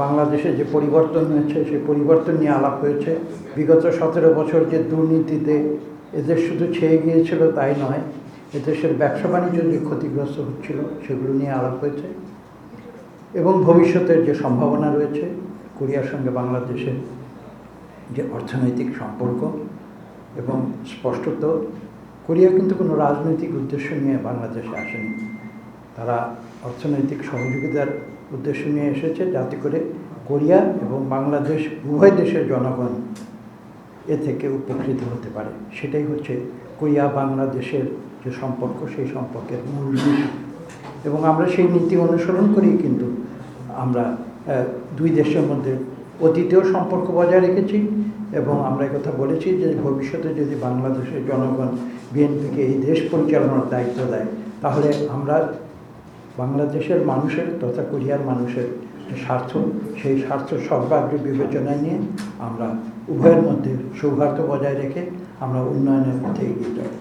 বাংলাদেশে যে পরিবর্তন হয়েছে সেই পরিবর্তন নিয়ে আলাপ হয়েছে। বিগত 17 বছর যে দুর্নীতিতে এদেশ শুধু ছেয়ে গিয়েছিল তাই নয়, এদেশের ব্যবসা বাণিজ্য যে ক্ষতিগ্রস্ত হচ্ছিল সেগুলো নিয়ে আলাপ হয়েছে এবং ভবিষ্যতের যে সম্ভাবনা রয়েছে কোরিয়ার সঙ্গে বাংলাদেশের যে অর্থনৈতিক সম্পর্ক। এবং স্পষ্টত কোরিয়া কিন্তু কোনো রাজনৈতিক উদ্দেশ্য নিয়ে বাংলাদেশে আসেনি, তারা অর্থনৈতিক সহযোগিতার উদ্দেশ্য নিয়ে এসেছে যাতে করে কোরিয়া এবং বাংলাদেশ উভয় দেশের জনগণ এ থেকে উপকৃত হতে পারে। সেটাই হচ্ছে কোরিয়া বাংলাদেশের যে সম্পর্ক, সেই সম্পর্কের মূল নীতি। এবং আমরা সেই নীতি অনুসরণ করেই কিন্তু আমরা দুই দেশের মধ্যে অতীতেও সম্পর্ক বজায় রেখেছি এবং আমরা কথা বলেছি যে ভবিষ্যতে যদি বাংলাদেশের জনগণ বিএনপিকে এই দেশ পরিচালনার দায়িত্ব দেয় তাহলে আমরা বাংলাদেশের মানুষের তথা কোরিয়ার মানুষের যে স্বার্থ, সেই স্বার্থ সর্বাগ্রে বিবেচনায় নিয়ে আমরা উভয়ের মধ্যে সৌহার্দ্য বজায় রেখে আমরা উন্নয়নের পথে এগিয়ে যাব।